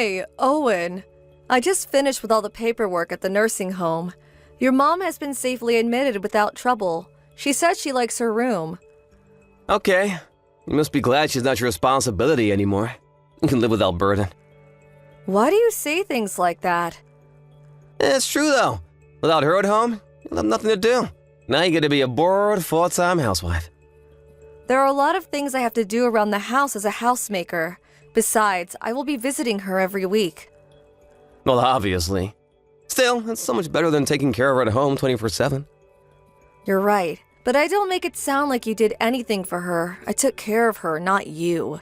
Hey, Owen. I just finished with all the paperwork at the nursing home. Your mom has been safely admitted without trouble. She said she likes her room. Okay. You must be glad she's not your responsibility anymore. You can live without burden. Why do you say things like that? It's true, though. Without her at home, you'll have nothing to do. Now you get to be a bored, full-time housewife. There are a lot of things I have to do around the house as a housemaker. Besides, I will be visiting her every week. Well, obviously. Still, it's so much better than taking care of her at home 24/7. You're right, but I don't make it sound like you did anything for her. I took care of her, not you.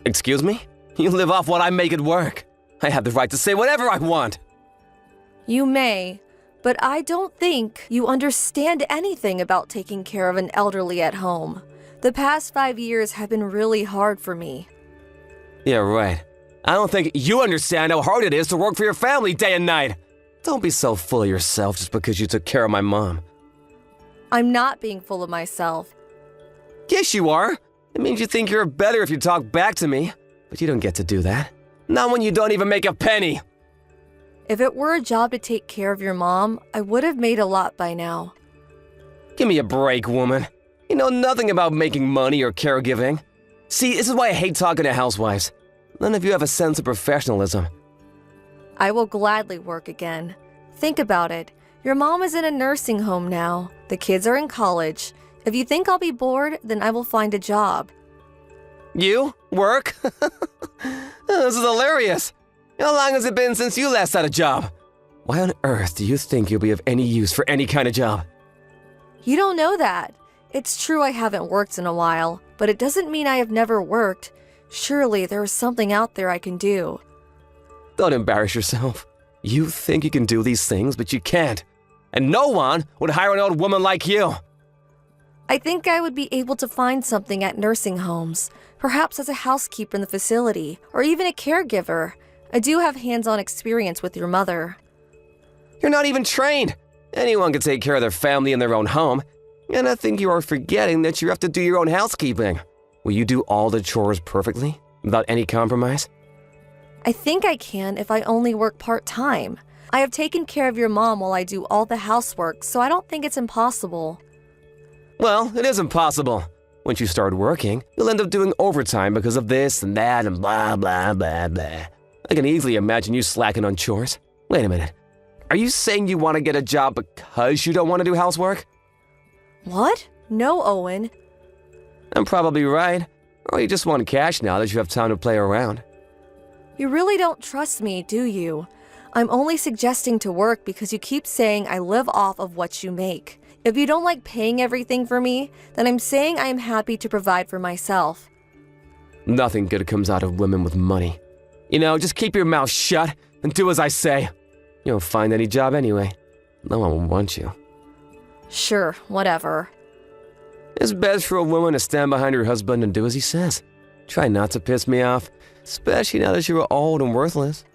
Excuse me? You live off what I make it work. I have the right to say whatever I want. You may, but I don't think you understand anything about taking care of an elderly at home. The past 5 years have been really hard for me. Yeah, right. I don't think you understand how hard it is to work for your family day and night. Don't be so full of yourself just because you took care of my mom. I'm not being full of myself. Yes, you are. It means you think you're better if you talk back to me. But you don't get to do that. Not when you don't even make a penny. If it were a job to take care of your mom, I would have made a lot by now. Give me a break, woman. You know nothing about making money or caregiving. See, this is why I hate talking to housewives. None of you have a sense of professionalism. I will gladly work again. Think about it. Your mom is in a nursing home now. The kids are in college. If you think I'll be bored, then I will find a job. You? Work? This is hilarious. How long has it been since you last had a job? Why on earth do you think you'll be of any use for any kind of job? You don't know that. It's true I haven't worked in a while, but it doesn't mean I have never worked. Surely there is something out there I can do. Don't embarrass yourself. You think you can do these things, but you can't. And no one would hire an old woman like you. I think I would be able to find something at nursing homes, perhaps as a housekeeper in the facility, or even a caregiver. I do have hands-on experience with your mother. You're not even trained. Anyone can take care of their family in their own home. And I think you are forgetting that you have to do your own housekeeping. Will you do all the chores perfectly, without any compromise? I think I can if I only work part-time. I have taken care of your mom while I do all the housework, so I don't think it's impossible. Well, it is impossible. Once you start working, you'll end up doing overtime because of this and that and blah, blah, blah, blah. I can easily imagine you slacking on chores. Wait a minute. Are you saying you want to get a job because you don't want to do housework? What? No, Owen. I'm probably right. Or you just want cash now that you have time to play around. You really don't trust me, do you? I'm only suggesting to work because you keep saying I live off of what you make. If you don't like paying everything for me, then I'm saying I am happy to provide for myself. Nothing good comes out of women with money. You know, just keep your mouth shut and do as I say. You won't find any job anyway. No one will want you. Sure, whatever. It's best for a woman to stand behind her husband and do as he says. Try not to piss me off, especially now that you're old and worthless.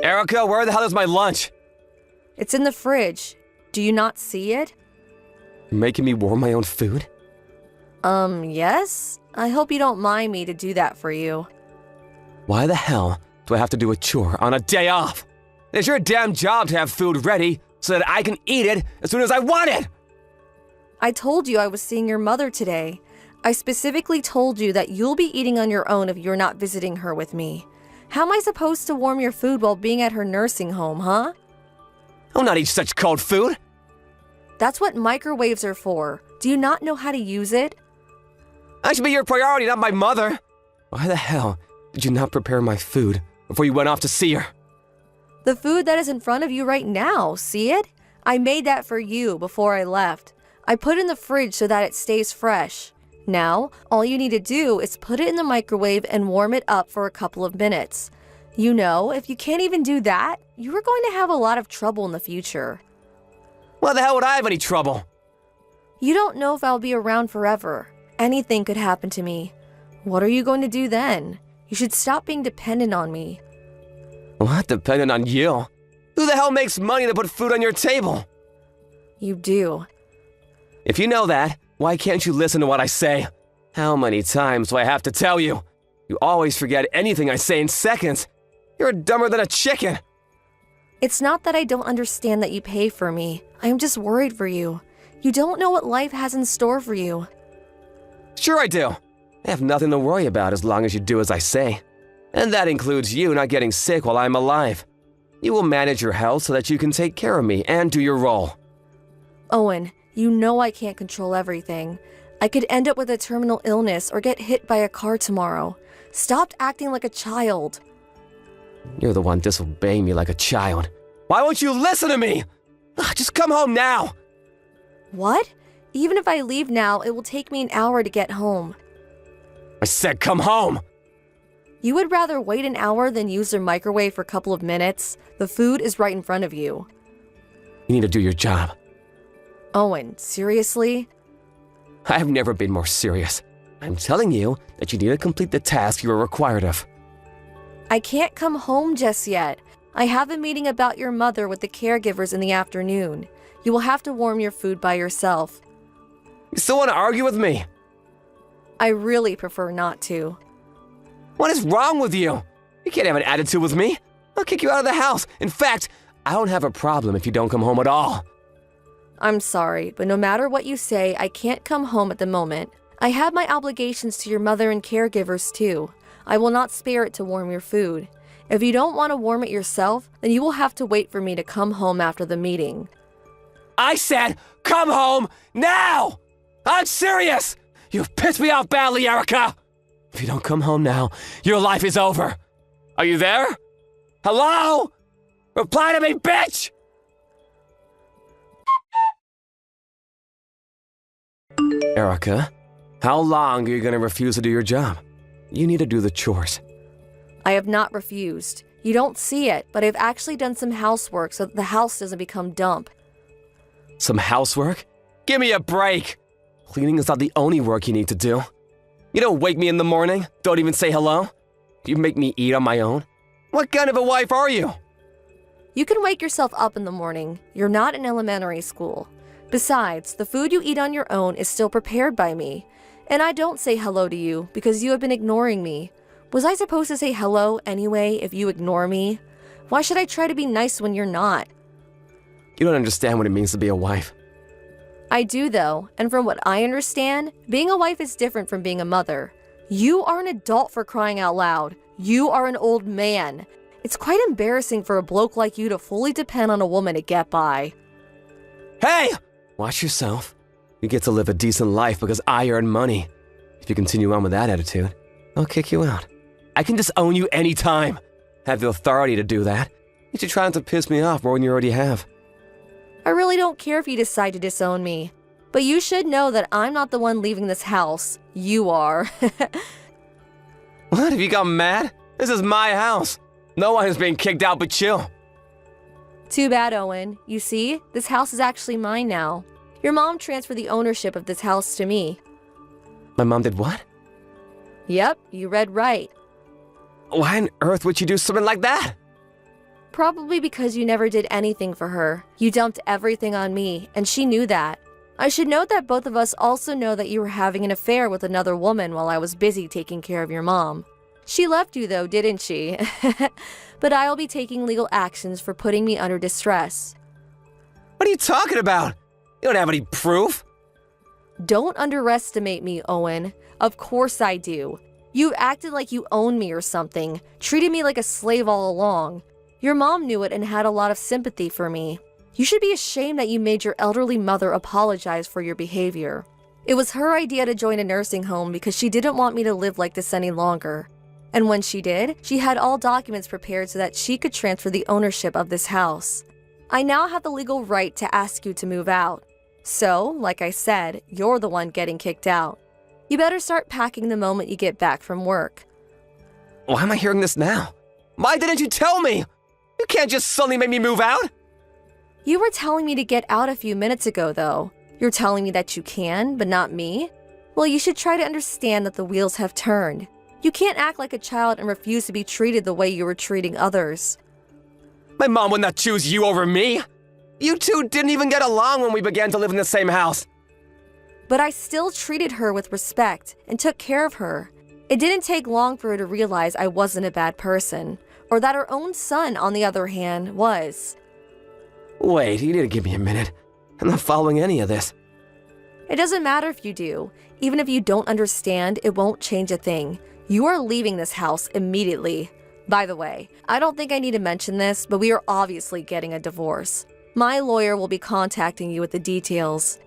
Erica, where the hell is my lunch? It's in the fridge. Do you not see it? You're making me warm my own food? Yes? I hope you don't mind me to do that for you. Why the hell do I have to do a chore on a day off? It's your damn job to have food ready so that I can eat it as soon as I want it! I told you I was seeing your mother today. I specifically told you that you'll be eating on your own if you're not visiting her with me. How am I supposed to warm your food while being at her nursing home, huh? I'll not eat such cold food! That's what microwaves are for. Do you not know how to use it? I should be your priority, not my mother! Why the hell did you not prepare my food before you went off to see her? The food that is in front of you right now, see it? I made that for you before I left. I put it in the fridge so that it stays fresh. Now, all you need to do is put it in the microwave and warm it up for a couple of minutes. You know, if you can't even do that, you are going to have a lot of trouble in the future. Why the hell would I have any trouble? You don't know if I'll be around forever. Anything could happen to me. What are you going to do then? You should stop being dependent on me. What? Dependent on you? Who the hell makes money to put food on your table? You do. If you know that, why can't you listen to what I say? How many times do I have to tell you? You always forget anything I say in seconds. You're dumber than a chicken. It's not that I don't understand that you pay for me. I am just worried for you. You don't know what life has in store for you. Sure I do. I have nothing to worry about as long as you do as I say. And that includes you not getting sick while I'm alive. You will manage your health so that you can take care of me and do your role. Owen, you know I can't control everything. I could end up with a terminal illness or get hit by a car tomorrow. Stop acting like a child. You're the one disobeying me like a child. Why won't you listen to me? Just come home now. What? Even if I leave now, it will take me an hour to get home. I said come home. You would rather wait an hour than use your microwave for a couple of minutes? The food is right in front of you. You need to do your job. Owen, seriously? I have never been more serious. I'm telling you that you need to complete the task you are required of. I can't come home just yet. I have a meeting about your mother with the caregivers in the afternoon. You will have to warm your food by yourself. You still want to argue with me? I really prefer not to. What is wrong with you? You can't have an attitude with me. I'll kick you out of the house. In fact, I don't have a problem if you don't come home at all. I'm sorry, but no matter what you say, I can't come home at the moment. I have my obligations to your mother and caregivers too. I will not spare it to warm your food. If you don't want to warm it yourself, then you will have to wait for me to come home after the meeting. I said, come home now! I'm serious! You've pissed me off badly, Erica! If you don't come home now, your life is over. Are you there? Hello? Reply to me, bitch! Erica, how long are you gonna refuse to do your job? You need to do the chores. I have not refused. You don't see it, but I've actually done some housework so that the house doesn't become dump. Some housework? Give me a break! Cleaning is not the only work you need to do. You don't wake me in the morning, don't even say hello. You make me eat on my own. What kind of a wife are you? You can wake yourself up in the morning. You're not in elementary school. Besides, the food you eat on your own is still prepared by me. And I don't say hello to you because you have been ignoring me. Was I supposed to say hello anyway if you ignore me? Why should I try to be nice when you're not? You don't understand what it means to be a wife. I do though, and from what I understand, being a wife is different from being a mother. You are an adult for crying out loud. You are an old man. It's quite embarrassing for a bloke like you to fully depend on a woman to get by. Hey! Watch yourself. You get to live a decent life because I earn money. If you continue on with that attitude, I'll kick you out. I can disown you anytime. I have the authority to do that. You should try not to piss me off more than you already have. I really don't care if you decide to disown me. But you should know that I'm not the one leaving this house. You are. What? Have you got mad? This is my house. No one is being kicked out but you. Too bad, Owen. You see, this house is actually mine now. Your mom transferred the ownership of this house to me. My mom did what? Yep, you read right. Why on earth would you do something like that? Probably because you never did anything for her. You dumped everything on me, and she knew that. I should note that both of us also know that you were having an affair with another woman while I was busy taking care of your mom. She left you though, didn't she? But I'll be taking legal actions for putting me under distress. What are you talking about? You don't have any proof. Don't underestimate me, Owen. Of course I do. You've acted like you own me or something, treated me like a slave all along. Your mom knew it and had a lot of sympathy for me. You should be ashamed that you made your elderly mother apologize for your behavior. It was her idea to join a nursing home because she didn't want me to live like this any longer. And when she did, she had all documents prepared so that she could transfer the ownership of this house. I now have the legal right to ask you to move out. So, like I said, you're the one getting kicked out. You better start packing the moment you get back from work. Why am I hearing this now? Why didn't you tell me? You can't just suddenly make me move out. You were telling me to get out a few minutes ago, though. You're telling me that you can, but not me? Well, you should try to understand that the wheels have turned. You can't act like a child and refuse to be treated the way you were treating others. My mom would not choose you over me. You two didn't even get along when we began to live in the same house. But I still treated her with respect and took care of her. It didn't take long for her to realize I wasn't a bad person, or that her own son, on the other hand, was. Wait, you need to give me a minute. I'm not following any of this. It doesn't matter if you do. Even if you don't understand, it won't change a thing. You are leaving this house immediately. By the way, I don't think I need to mention this, but we are obviously getting a divorce. My lawyer will be contacting you with the details.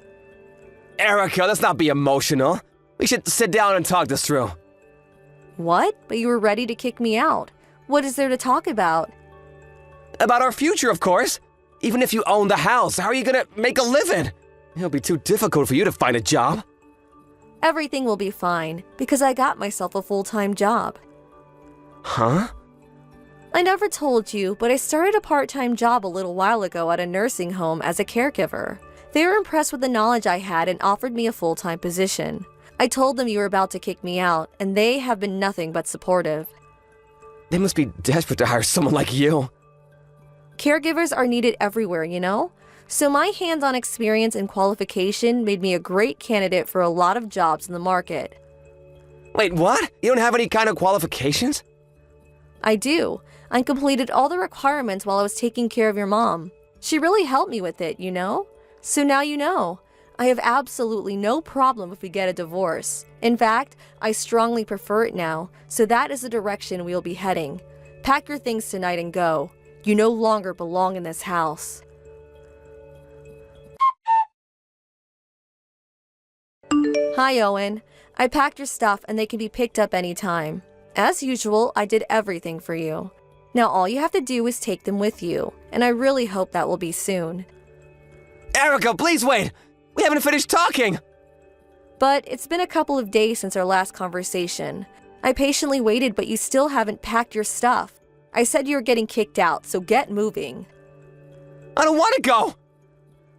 Erica, let's not be emotional. We should sit down and talk this through. What? But you were ready to kick me out. What is there to talk about? About our future, of course. Even if you own the house, how are you gonna make a living? It'll be too difficult for you to find a job. Everything will be fine, because I got myself a full-time job. Huh? I never told you, but I started a part-time job a little while ago at a nursing home as a caregiver. They were impressed with the knowledge I had and offered me a full-time position. I told them you were about to kick me out, and they have been nothing but supportive. They must be desperate to hire someone like you. Caregivers are needed everywhere, you know? So my hands-on experience and qualification made me a great candidate for a lot of jobs in the market. Wait, what? You don't have any kind of qualifications? I do. I completed all the requirements while I was taking care of your mom. She really helped me with it, you know? So now you know. I have absolutely no problem if we get a divorce. In fact, I strongly prefer it now, so that is the direction we will be heading. Pack your things tonight and go. You no longer belong in this house. Hi, Owen. I packed your stuff and they can be picked up anytime. As usual, I did everything for you. Now all you have to do is take them with you, and I really hope that will be soon. Erica, please wait! We haven't finished talking! But it's been a couple of days since our last conversation. I patiently waited, but you still haven't packed your stuff. I said you were getting kicked out, so get moving. I don't want to go!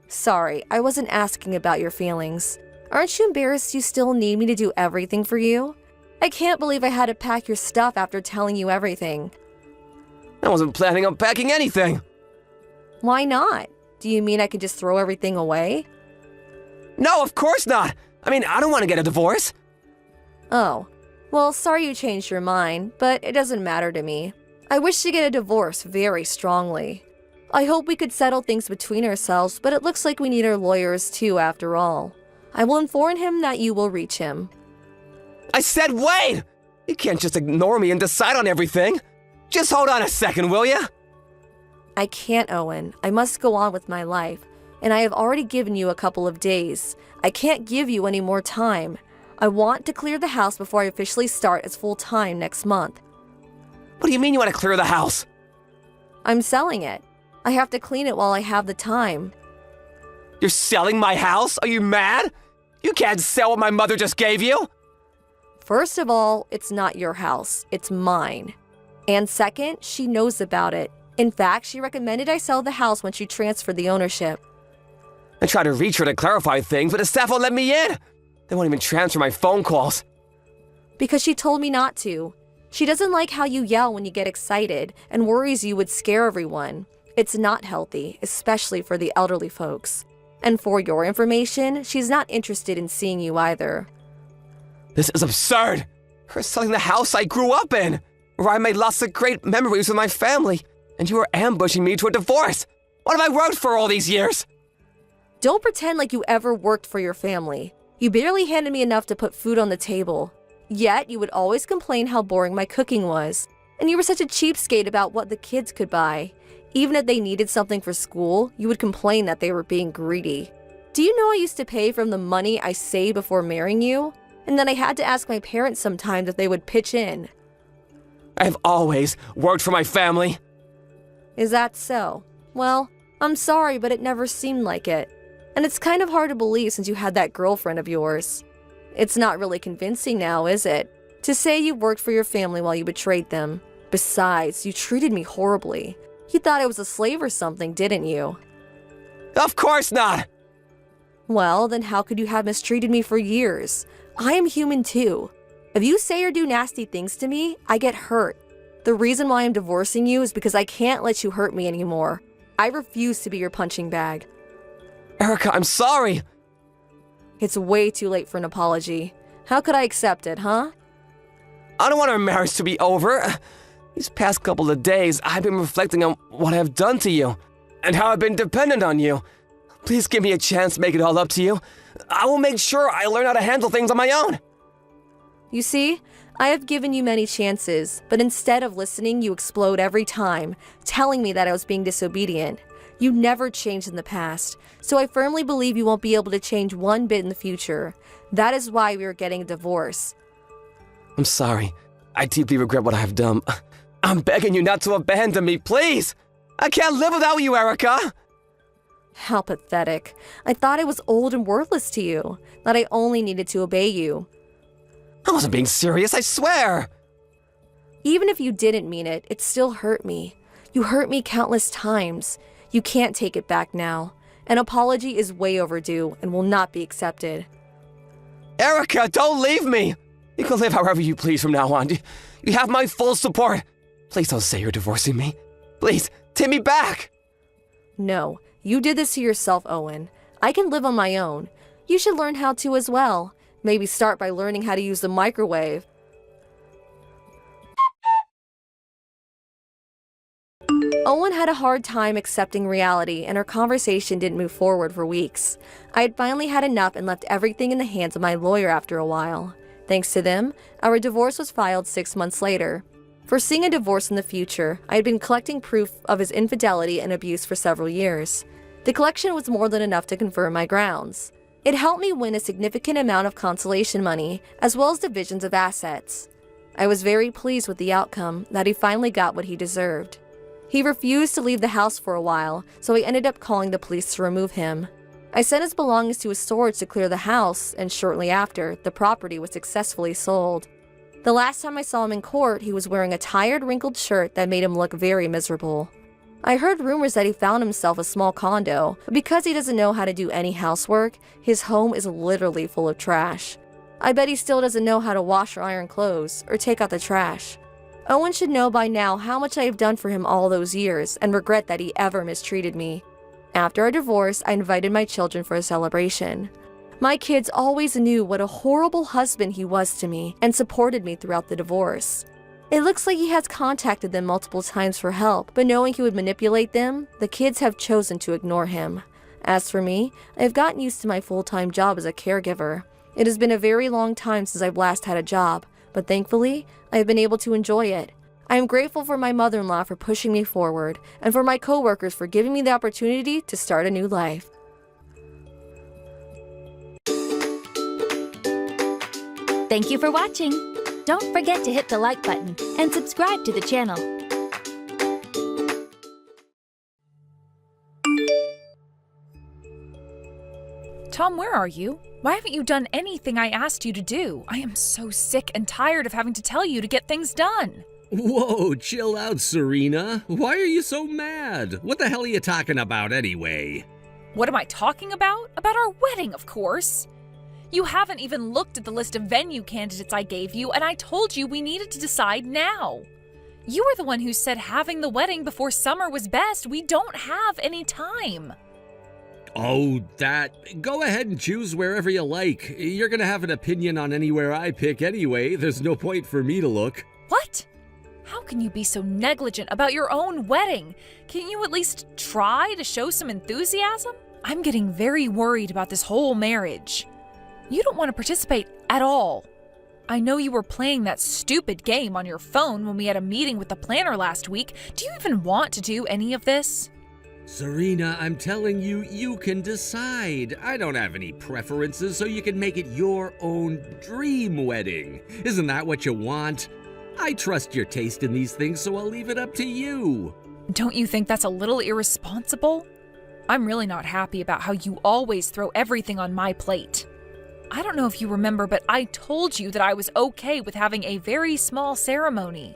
Sorry, I wasn't asking about your feelings. Aren't you embarrassed you still need me to do everything for you? I can't believe I had to pack your stuff after telling you everything. I wasn't planning on packing anything. Why not? Do you mean I could just throw everything away? No, of course not! I mean, I don't want to get a divorce. Oh, well, sorry you changed your mind, but it doesn't matter to me. I wish to get a divorce very strongly. I hope we could settle things between ourselves, but it looks like we need our lawyers too after all. I will inform him that you will reach him. I said wait! You can't just ignore me and decide on everything. Just hold on a second, will ya? I can't, Owen. I must go on with my life, and I have already given you a couple of days. I can't give you any more time. I want to clear the house before I officially start as full-time next month. What do you mean you want to clear the house? I'm selling it. I have to clean it while I have the time. You're selling my house? Are you mad? You can't sell what my mother just gave you! First of all, it's not your house, it's mine. And second, she knows about it. In fact, she recommended I sell the house when she transferred the ownership. I tried to reach her to clarify things, but the staff won't let me in. They won't even transfer my phone calls. Because she told me not to. She doesn't like how you yell when you get excited and worries you would scare everyone. It's not healthy, especially for the elderly folks. And for your information, she's not interested in seeing you either. This is absurd! You're selling the house I grew up in, where I made lots of great memories with my family, and you are ambushing me to a divorce. What have I worked for all these years? Don't pretend like you ever worked for your family. You barely handed me enough to put food on the table. Yet, you would always complain how boring my cooking was. And you were such a cheapskate about what the kids could buy. Even if they needed something for school, you would complain that they were being greedy. Do you know I used to pay from the money I saved before marrying you? And then I had to ask my parents sometimes if they would pitch in. I have always worked for my family. Is that so? Well, I'm sorry, but it never seemed like it. And it's kind of hard to believe since you had that girlfriend of yours. It's not really convincing now, is it? To say you worked for your family while you betrayed them. Besides, you treated me horribly. You thought I was a slave or something, didn't you? Of course not! Well, then how could you have mistreated me for years? I am human too. If you say or do nasty things to me, I get hurt. The reason why I'm divorcing you is because I can't let you hurt me anymore. I refuse to be your punching bag. Erica, I'm sorry. It's way too late for an apology. How could I accept it, huh? I don't want our marriage to be over. These past couple of days, I've been reflecting on what I've done to you and how I've been dependent on you. Please give me a chance to make it all up to you. I will make sure I learn how to handle things on my own. You see, I have given you many chances, but instead of listening, you explode every time, telling me that I was being disobedient. You never changed in the past, so I firmly believe you won't be able to change one bit in the future. That is why we are getting a divorce. I'm sorry. I deeply regret what I have done. I'm begging you not to abandon me, please! I can't live without you, Erica! How pathetic. I thought I was old and worthless to you, that I only needed to obey you. I wasn't being serious, I swear! Even if you didn't mean it, it still hurt me. You hurt me countless times. You can't take it back now. An apology is way overdue and will not be accepted. Erica, don't leave me! You can live however you please from now on. You have my full support. Please don't say you're divorcing me. Please, take me back! No, you did this to yourself, Owen. I can live on my own. You should learn how to as well. Maybe start by learning how to use the microwave. Owen had a hard time accepting reality, and our conversation didn't move forward for weeks. I had finally had enough and left everything in the hands of my lawyer after a while. Thanks to them, our divorce was filed 6 months later. Foreseeing a divorce in the future, I had been collecting proof of his infidelity and abuse for several years. The collection was more than enough to confirm my grounds. It helped me win a significant amount of consolation money, as well as divisions of assets. I was very pleased with the outcome, that he finally got what he deserved. He refused to leave the house for a while, so I ended up calling the police to remove him. I sent his belongings to his storage to clear the house, and shortly after, the property was successfully sold. The last time I saw him in court, he was wearing a tired, wrinkled shirt that made him look very miserable. I heard rumors that he found himself a small condo, but because he doesn't know how to do any housework, his home is literally full of trash. I bet he still doesn't know how to wash or iron clothes, or take out the trash. Owen should know by now how much I have done for him all those years, and regret that he ever mistreated me. After our divorce, I invited my children for a celebration. My kids always knew what a horrible husband he was to me, and supported me throughout the divorce. It looks like he has contacted them multiple times for help, but knowing he would manipulate them, the kids have chosen to ignore him. As for me, I have gotten used to my full-time job as a caregiver. It has been a very long time since I've last had a job, but thankfully, I have been able to enjoy it. I am grateful for my mother-in-law for pushing me forward, and for my coworkers for giving me the opportunity to start a new life. Thank you for watching. Don't forget to hit the like button and subscribe to the channel. Tom, where are you? Why haven't you done anything I asked you to do? I am so sick and tired of having to tell you to get things done. Whoa, chill out, Serena. Why are you so mad? What the hell are you talking about anyway? What am I talking about? About our wedding, of course. You haven't even looked at the list of venue candidates I gave you, and I told you we needed to decide now. You were the one who said having the wedding before summer was best. We don't have any time. Oh, that. Go ahead and choose wherever you like. You're gonna have an opinion on anywhere I pick anyway. There's no point for me to look. What? How can you be so negligent about your own wedding? Can't you at least try to show some enthusiasm? I'm getting very worried about this whole marriage. You don't want to participate at all. I know you were playing that stupid game on your phone when we had a meeting with the planner last week. Do you even want to do any of this? Serena, I'm telling you, you can decide. I don't have any preferences, so you can make it your own dream wedding. Isn't that what you want? I trust your taste in these things, so I'll leave it up to you. Don't you think that's a little irresponsible? I'm really not happy about how you always throw everything on my plate. I don't know if you remember, but I told you that I was okay with having a very small ceremony.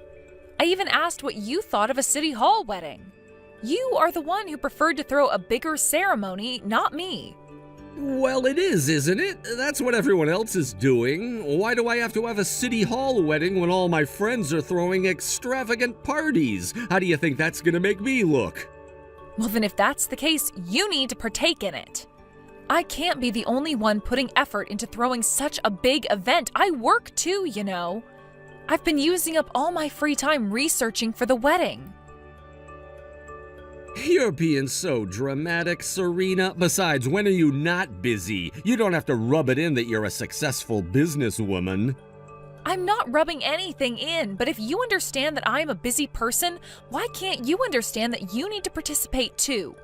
I even asked what you thought of a city hall wedding. You are the one who preferred to throw a bigger ceremony, not me. Well, it is, isn't it? That's what everyone else is doing. Why do I have to have a city hall wedding when all my friends are throwing extravagant parties? How do you think that's gonna make me look? Well, then if that's the case, you need to partake in it. I can't be the only one putting effort into throwing such a big event. I work too, you know. I've been using up all my free time researching for the wedding. You're being so dramatic, Serena. Besides, when are you not busy? You don't have to rub it in that you're a successful businesswoman. I'm not rubbing anything in, but if you understand that I'm a busy person, why can't you understand that you need to participate too?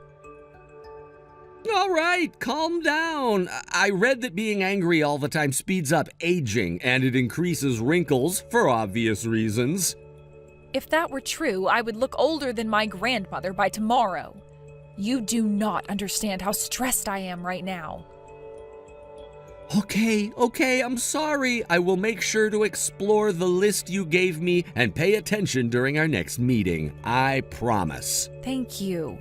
All right, calm down. I read that being angry all the time speeds up aging, and it increases wrinkles for obvious reasons. If that were true, I would look older than my grandmother by tomorrow. You do not understand how stressed I am right now. Okay, I'm sorry. I will make sure to explore the list you gave me and pay attention during our next meeting. I promise. Thank you.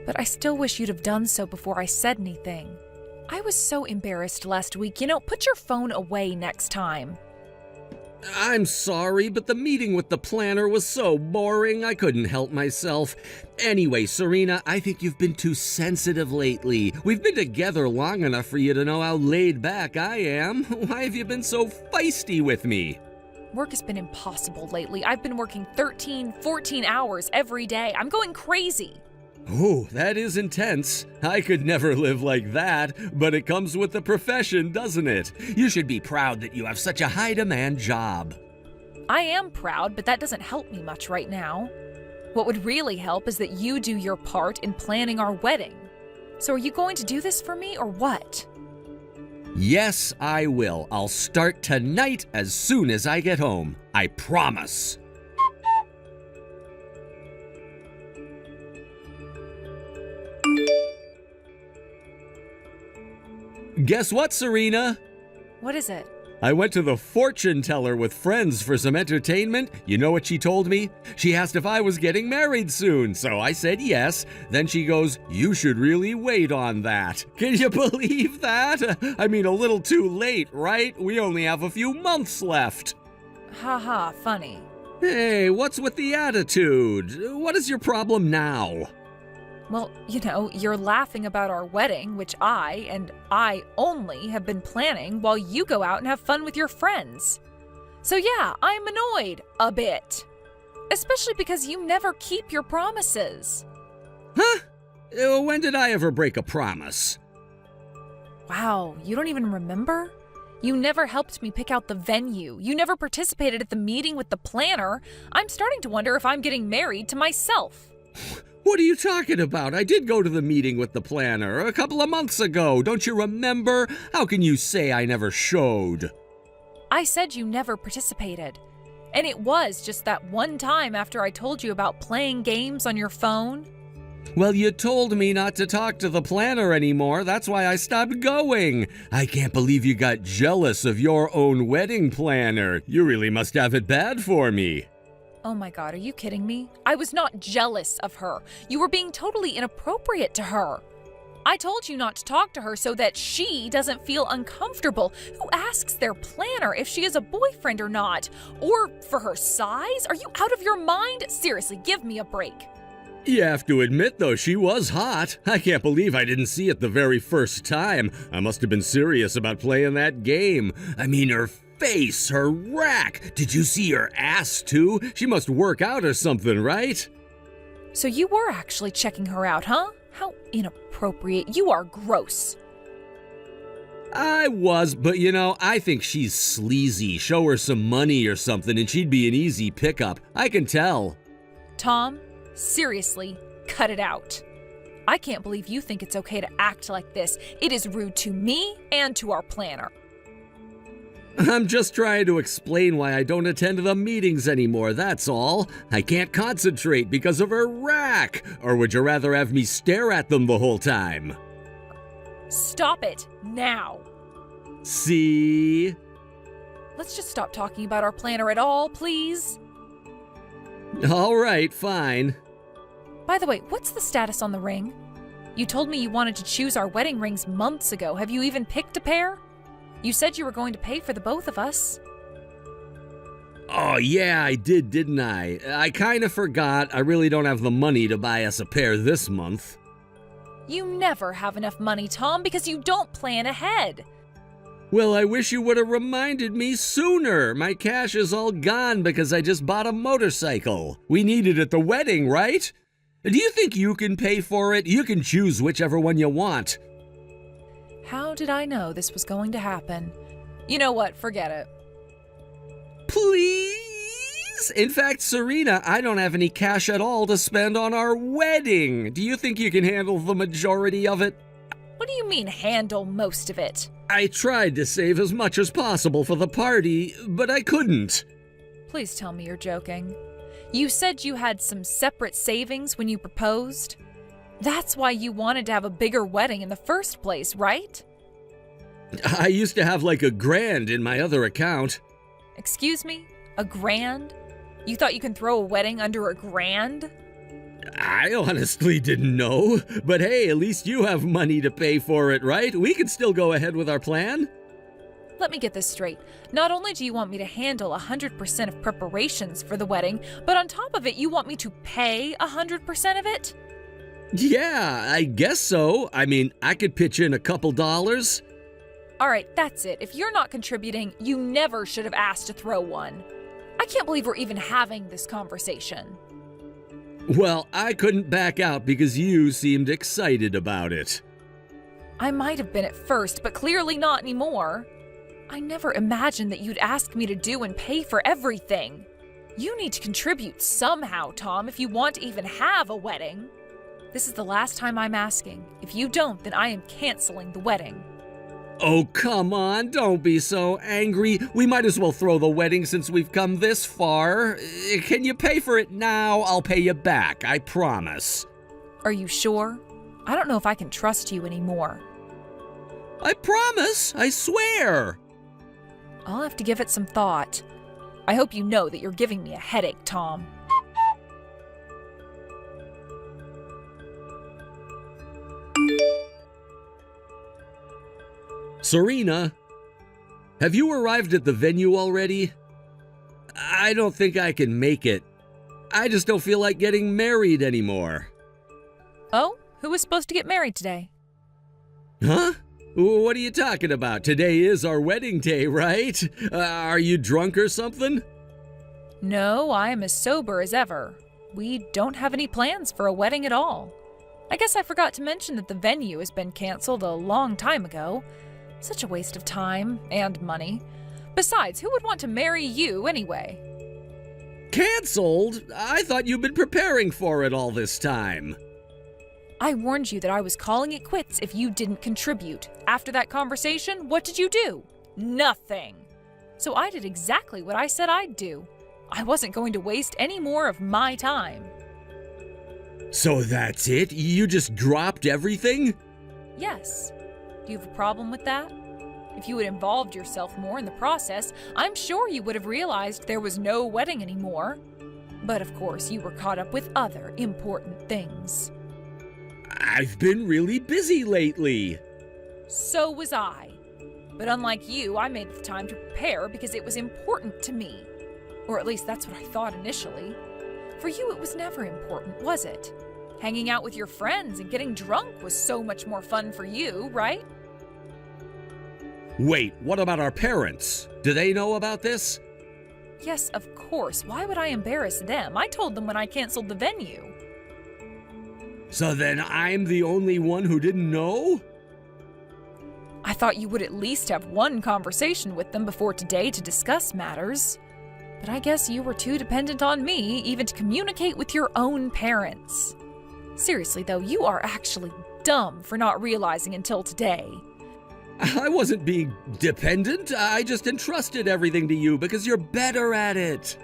But I still wish you'd have done so before I said anything. I was so embarrassed last week. You know, put your phone away next time. I'm sorry, but the meeting with the planner was so boring I couldn't help myself. Anyway, Serena, I think you've been too sensitive lately. We've been together long enough for you to know how laid back I am. Why have you been so feisty with me? Work has been impossible lately. I've been working 13, 14 hours every day. I'm going crazy. Oh, that is intense. I could never live like that, but it comes with the profession, doesn't it? You should be proud that you have such a high-demand job. I am proud, but that doesn't help me much right now. What would really help is that you do your part in planning our wedding. So are you going to do this for me or what? Yes, I will. I'll start tonight as soon as I get home. I promise. Guess what, Serena? What is it? I went to the fortune teller with friends for some entertainment. You know what she told me? She asked if I was getting married soon, so I said yes. Then she goes, "You should really wait on that." Can you believe that? I mean, a little too late, right? We only have a few months left. Haha, funny. Hey, what's with the attitude? What is your problem now? Well, you know, you're laughing about our wedding, which I, and I only, have been planning while you go out and have fun with your friends. So yeah, I'm annoyed. A bit. Especially because you never keep your promises. Huh? When did I ever break a promise? Wow, you don't even remember? You never helped me pick out the venue. You never participated at the meeting with the planner. I'm starting to wonder if I'm getting married to myself. What are you talking about? I did go to the meeting with the planner a couple of months ago. Don't you remember? How can you say I never showed? I said you never participated. And it was just that one time after I told you about playing games on your phone. Well, you told me not to talk to the planner anymore. That's why I stopped going. I can't believe you got jealous of your own wedding planner. You really must have it bad for me. Oh my God, are you kidding me? I was not jealous of her. You were being totally inappropriate to her. I told you not to talk to her so that she doesn't feel uncomfortable. Who asks their planner if she has a boyfriend or not? Or for her size? Are you out of your mind? Seriously, give me a break. You have to admit, though, she was hot. I can't believe I didn't see it the very first time. I must have been serious about playing that game. I mean, her face, her rack. Did you see her ass, too? She must work out or something, right? So you were actually checking her out, huh? How inappropriate. You are gross. I was, but you know, I think she's sleazy. Show her some money or something and she'd be an easy pickup. I can tell. Tom, seriously, cut it out. I can't believe you think it's okay to act like this. It is rude to me and to our planner. I'm just trying to explain why I don't attend the meetings anymore, that's all. I can't concentrate because of her rack. Or would you rather have me stare at them the whole time? Stop it, now. See? Let's just stop talking about our planner at all, please. All right, fine. By the way, what's the status on the ring? You told me you wanted to choose our wedding rings months ago. Have you even picked a pair? You said you were going to pay for the both of us. Oh, yeah, I did, didn't I? I kind of forgot. I really don't have the money to buy us a pair this month. You never have enough money, Tom, because you don't plan ahead. Well, I wish you would have reminded me sooner. My cash is all gone because I just bought a motorcycle. We need it at the wedding, right? Do you think you can pay for it? You can choose whichever one you want. How did I know this was going to happen? You know what? Forget it. Please? In fact, Serena, I don't have any cash at all to spend on our wedding. Do you think you can handle the majority of it? What do you mean, handle most of it? I tried to save as much as possible for the party, but I couldn't. Please tell me you're joking. You said you had some separate savings when you proposed? That's why you wanted to have a bigger wedding in the first place, right? I used to have like $1,000 in my other account. Excuse me? $1,000? You thought you can throw a wedding under $1,000? I honestly didn't know. But hey, at least you have money to pay for it, right? We can still go ahead with our plan. Let me get this straight. Not only do you want me to handle 100% of preparations for the wedding, but on top of it, you want me to pay 100% of it? Yeah, I guess so. I mean, I could pitch in a couple dollars. All right, that's it. If you're not contributing, you never should have asked to throw one. I can't believe we're even having this conversation. Well, I couldn't back out because you seemed excited about it. I might have been at first, but clearly not anymore. I never imagined that you'd ask me to do and pay for everything. You need to contribute somehow, Tom, if you want to even have a wedding. This is the last time I'm asking. If you don't, then I am canceling the wedding. Oh, come on, don't be so angry. We might as well throw the wedding since we've come this far. Can you pay for it now? I'll pay you back, I promise. Are you sure? I don't know if I can trust you anymore. I promise, I swear. I'll have to give it some thought. I hope you know that you're giving me a headache, Tom. Serena, have you arrived at the venue already? I don't think I can make it. I just don't feel like getting married anymore. Oh, who was supposed to get married today? Huh? What are you talking about? Today is our wedding day, right? Are you drunk or something? No, I am as sober as ever. We don't have any plans for a wedding at all. I guess I forgot to mention that the venue has been canceled a long time ago. Such a waste of time and money. Besides, who would want to marry you anyway? Canceled? I thought you'd been preparing for it all this time. I warned you that I was calling it quits if you didn't contribute. After that conversation, what did you do? Nothing. So I did exactly what I said I'd do. I wasn't going to waste any more of my time. So that's it? You just dropped everything? Yes. Do you have a problem with that? If you had involved yourself more in the process, I'm sure you would have realized there was no wedding anymore. But of course, you were caught up with other important things. I've been really busy lately. So was I. But unlike you, I made the time to prepare because it was important to me. Or at least that's what I thought initially. For you, it was never important, was it? Hanging out with your friends and getting drunk was so much more fun for you, right? Wait, what about our parents? Do they know about this? Yes, of course. Why would I embarrass them? I told them when I canceled the venue. So then I'm the only one who didn't know? I thought you would at least have one conversation with them before today to discuss matters. But I guess you were too dependent on me even to communicate with your own parents. Seriously though, you are actually dumb for not realizing until today. I wasn't being dependent. I just entrusted everything to you because you're better at it.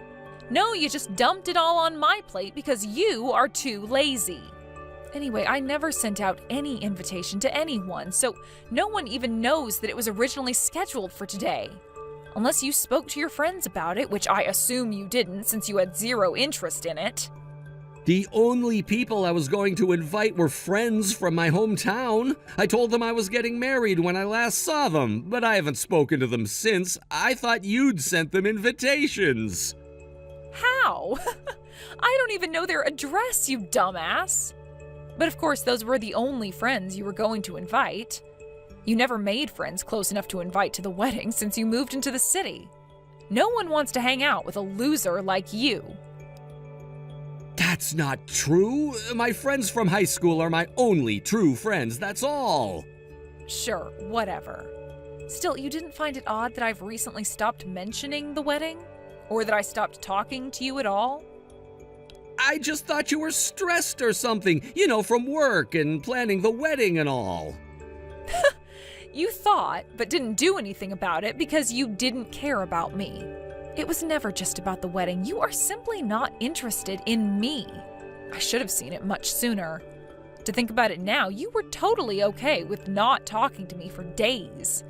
No, you just dumped it all on my plate because you are too lazy. Anyway, I never sent out any invitation to anyone, so no one even knows that it was originally scheduled for today. Unless you spoke to your friends about it, which I assume you didn't since you had zero interest in it. The only people I was going to invite were friends from my hometown. I told them I was getting married when I last saw them, but I haven't spoken to them since. I thought you'd sent them invitations. How? I don't even know their address, you dumbass. But of course, those were the only friends you were going to invite. You never made friends close enough to invite to the wedding since you moved into the city. No one wants to hang out with a loser like you. That's not true. My friends from high school are my only true friends, that's all. Sure, whatever. Still, you didn't find it odd that I've recently stopped mentioning the wedding? Or that I stopped talking to you at all? I just thought you were stressed or something, from work and planning the wedding and all. You thought, but didn't do anything about it because you didn't care about me. It was never just about the wedding. You are simply not interested in me. I should have seen it much sooner. To think about it now, you were totally okay with not talking to me for days.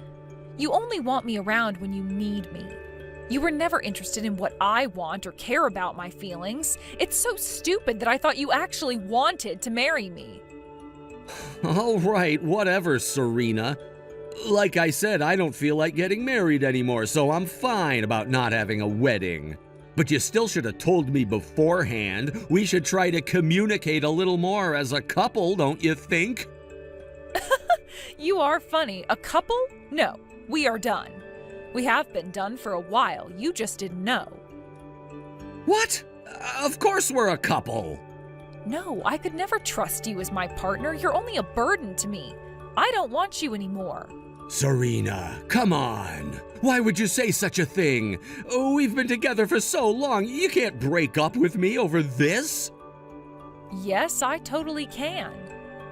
You only want me around when you need me. You were never interested in what I want or care about my feelings. It's so stupid that I thought you actually wanted to marry me. All right, whatever, Serena. Like I said, I don't feel like getting married anymore, so I'm fine about not having a wedding. But you still should have told me beforehand. We should try to communicate a little more as a couple, don't you think? You are funny. A couple? No, we are done. We have been done for a while. You just didn't know. What? Of course we're a couple. No, I could never trust you as my partner. You're only a burden to me. I don't want you anymore. Serena, come on. Why would you say such a thing? Oh, we've been together for so long. You can't break up with me over this. Yes, I totally can.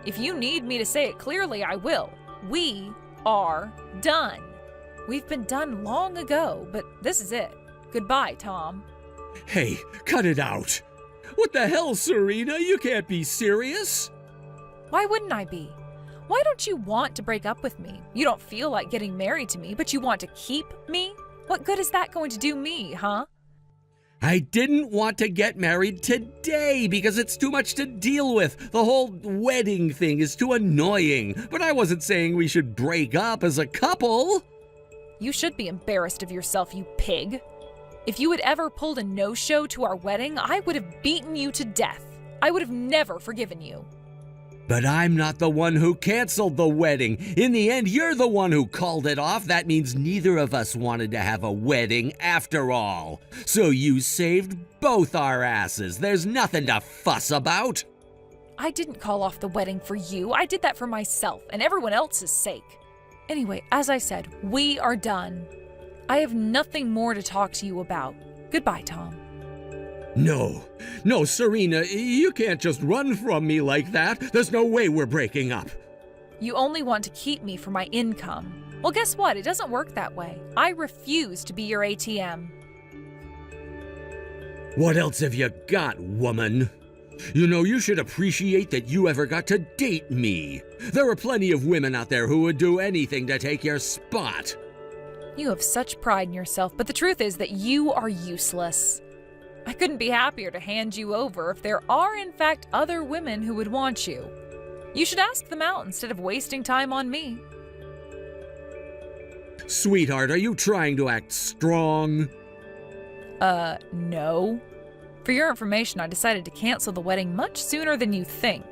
If you need me to say it clearly, I will. We are done. We've been done long ago, but this is it. Goodbye, Tom. Hey, cut it out. What the hell, Serena? You can't be serious. Why wouldn't I be? Why don't you want to break up with me? You don't feel like getting married to me, but you want to keep me? What good is that going to do me, huh? I didn't want to get married today because it's too much to deal with. The whole wedding thing is too annoying. But I wasn't saying we should break up as a couple. You should be embarrassed of yourself, you pig. If you had ever pulled a no-show to our wedding, I would have beaten you to death. I would have never forgiven you. But I'm not the one who canceled the wedding. In the end, you're the one who called it off. That means neither of us wanted to have a wedding after all. So you saved both our asses. There's nothing to fuss about. I didn't call off the wedding for you. I did that for myself and everyone else's sake. Anyway, as I said, we are done. I have nothing more to talk to you about. Goodbye, Tom. No, Serena, you can't just run from me like that. There's no way we're breaking up. You only want to keep me for my income. Well, guess what? It doesn't work that way. I refuse to be your ATM. What else have you got, woman? You should appreciate that you ever got to date me. There are plenty of women out there who would do anything to take your spot. You have such pride in yourself, but the truth is that you are useless. I couldn't be happier to hand you over if there are in fact other women who would want you. You should ask them out instead of wasting time on me. Sweetheart, are you trying to act strong? No. For your information, I decided to cancel the wedding much sooner than you think.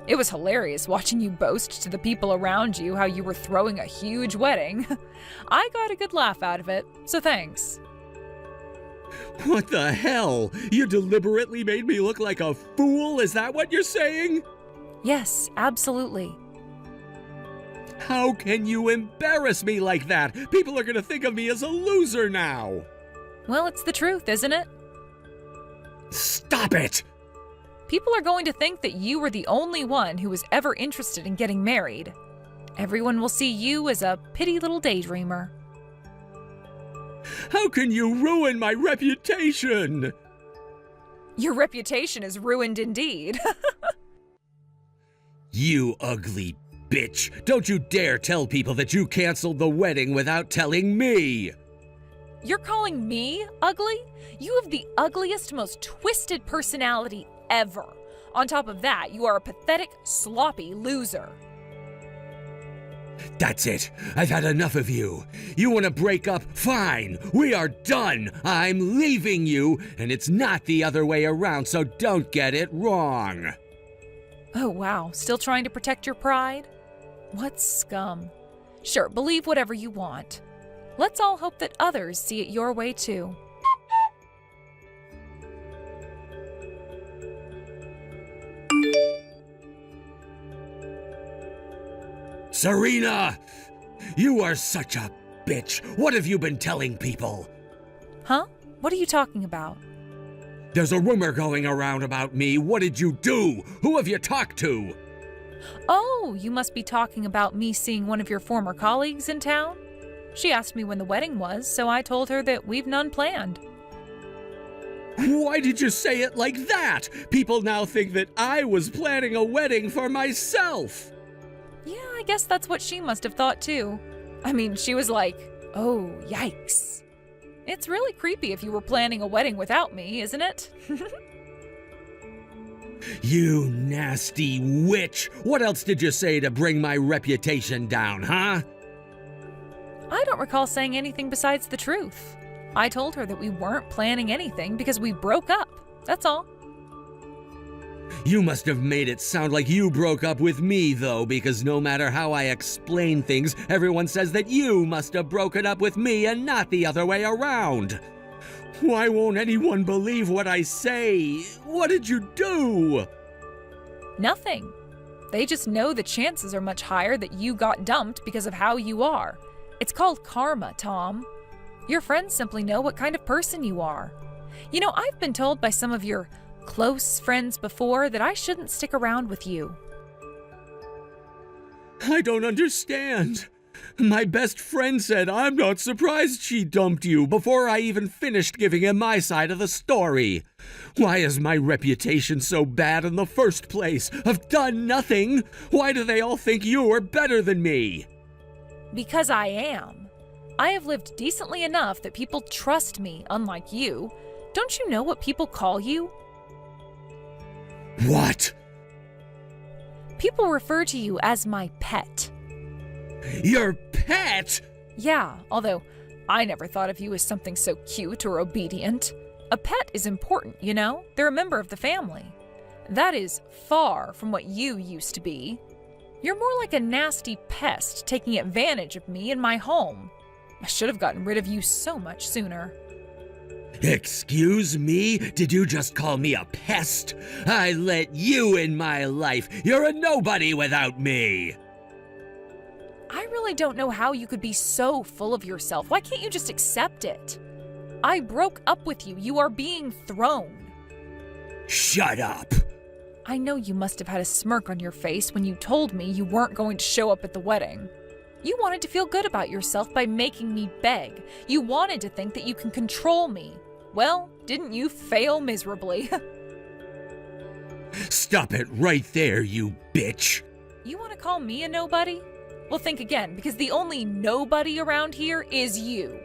It was hilarious watching you boast to the people around you how you were throwing a huge wedding. I got a good laugh out of it, so thanks. What the hell? You deliberately made me look like a fool? Is that what you're saying? Yes, absolutely. How can you embarrass me like that? People are gonna think of me as a loser now. Well, it's the truth, isn't it? Stop it! People are going to think that you were the only one who was ever interested in getting married. Everyone will see you as a pitty little daydreamer. How can you ruin my reputation? Your reputation is ruined indeed. You ugly bitch. Don't you dare tell people that you canceled the wedding without telling me. You're calling me ugly? You have the ugliest, most twisted personality ever. On top of that, you are a pathetic, sloppy loser. That's it. I've had enough of you. You want to break up? Fine. We are done. I'm leaving you, and it's not the other way around, so don't get it wrong. Oh wow, still trying to protect your pride? What scum. Sure, believe whatever you want. Let's all hope that others see it your way too. Serena! You are such a bitch. What have you been telling people? Huh? What are you talking about? There's a rumor going around about me. What did you do? Who have you talked to? Oh, you must be talking about me seeing one of your former colleagues in town? She asked me when the wedding was, so I told her that we've none planned. Why did you say it like that? People now think that I was planning a wedding for myself. Yeah, I guess that's what she must have thought too. I mean, she was like, oh, yikes. It's really creepy if you were planning a wedding without me, isn't it? You nasty witch! What else did you say to bring my reputation down, huh? I don't recall saying anything besides the truth. I told her that we weren't planning anything because we broke up. That's all. You must have made it sound like you broke up with me, though, because no matter how I explain things, everyone says that you must have broken up with me and not the other way around. Why won't anyone believe what I say? What did you do? Nothing. They just know the chances are much higher that you got dumped because of how you are. It's called karma, Tom. Your friends simply know what kind of person you are. You know, I've been told by some of your close friends before that I shouldn't stick around with you. I don't understand. My best friend said I'm not surprised she dumped you before I even finished giving him my side of the story. Why is my reputation so bad in the first place? I've done nothing. Why do they all think you are better than me? Because I am. I have lived decently enough that people trust me, unlike you. Don't you know what people call you? What? People refer to you as my pet. Your pet? Yeah, although I never thought of you as something so cute or obedient. A pet is important, you know? They're a member of the family. That is far from what you used to be. You're more like a nasty pest taking advantage of me and my home. I should have gotten rid of you so much sooner. Excuse me? Did you just call me a pest? I let you in my life. You're a nobody without me. I really don't know how you could be so full of yourself. Why can't you just accept it? I broke up with you. You are being thrown. Shut up. I know you must have had a smirk on your face when you told me you weren't going to show up at the wedding. You wanted to feel good about yourself by making me beg. You wanted to think that you can control me. Well, didn't you fail miserably? Stop it right there, you bitch. You want to call me a nobody? Well, think again, because the only nobody around here is you.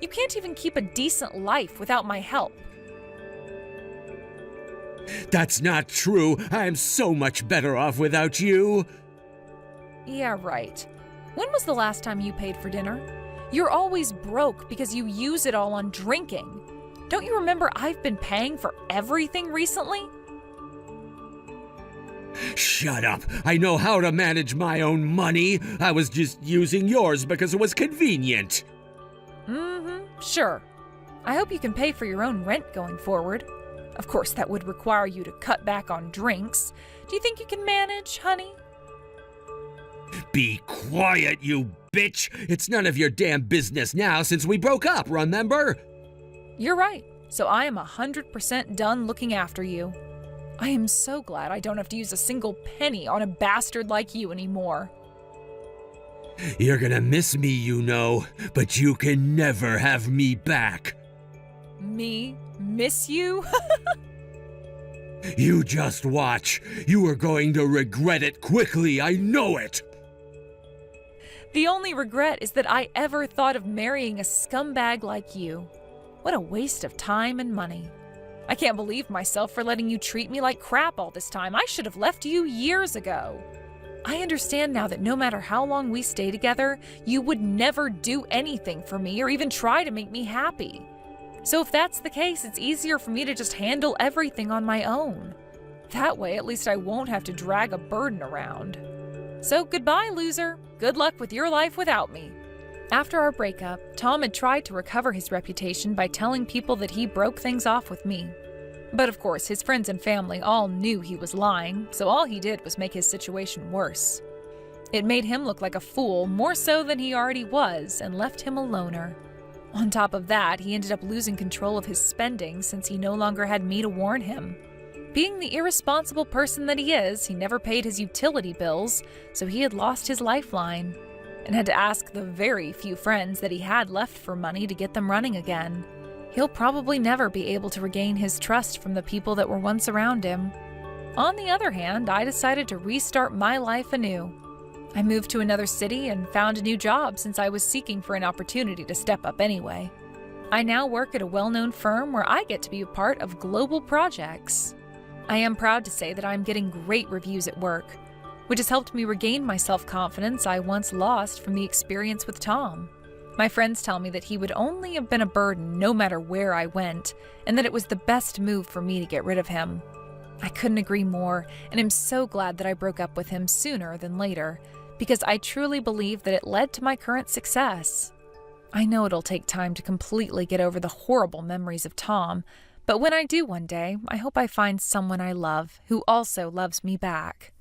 You can't even keep a decent life without my help. That's not true. I'm so much better off without you. Yeah, right. When was the last time you paid for dinner? You're always broke because you use it all on drinking. Don't you remember I've been paying for everything recently? Shut up. I know how to manage my own money. I was just using yours because it was convenient. Sure. I hope you can pay for your own rent going forward. Of course, that would require you to cut back on drinks. Do you think you can manage, honey? Be quiet, you bitch. It's none of your damn business now since we broke up, remember? You're right. So I am 100% done looking after you. I am so glad I don't have to use a single penny on a bastard like you anymore. You're gonna miss me, you know, but you can never have me back. Me? Miss you? You just watch. You are going to regret it quickly, I know it. The only regret is that I ever thought of marrying a scumbag like you. What a waste of time and money. I can't believe myself for letting you treat me like crap all this time. I should have left you years ago. I understand now that no matter how long we stay together, you would never do anything for me or even try to make me happy. So if that's the case, it's easier for me to just handle everything on my own. That way, at least I won't have to drag a burden around. So goodbye, loser. Good luck with your life without me. After our breakup, Tom had tried to recover his reputation by telling people that he broke things off with me. But of course, his friends and family all knew he was lying, so all he did was make his situation worse. It made him look like a fool, more so than he already was, and left him a loner. On top of that, he ended up losing control of his spending since he no longer had me to warn him. Being the irresponsible person that he is, he never paid his utility bills, so he had lost his lifeline, and had to ask the very few friends that he had left for money to get them running again. He'll probably never be able to regain his trust from the people that were once around him. On the other hand, I decided to restart my life anew. I moved to another city and found a new job since I was seeking for an opportunity to step up anyway. I now work at a well-known firm where I get to be a part of global projects. I am proud to say that I'm getting great reviews at work, which has helped me regain my self-confidence I once lost from the experience with Tom. My friends tell me that he would only have been a burden no matter where I went, and that it was the best move for me to get rid of him. I couldn't agree more, and am so glad that I broke up with him sooner than later, because I truly believe that it led to my current success. I know it'll take time to completely get over the horrible memories of Tom, but when I do one day, I hope I find someone I love who also loves me back.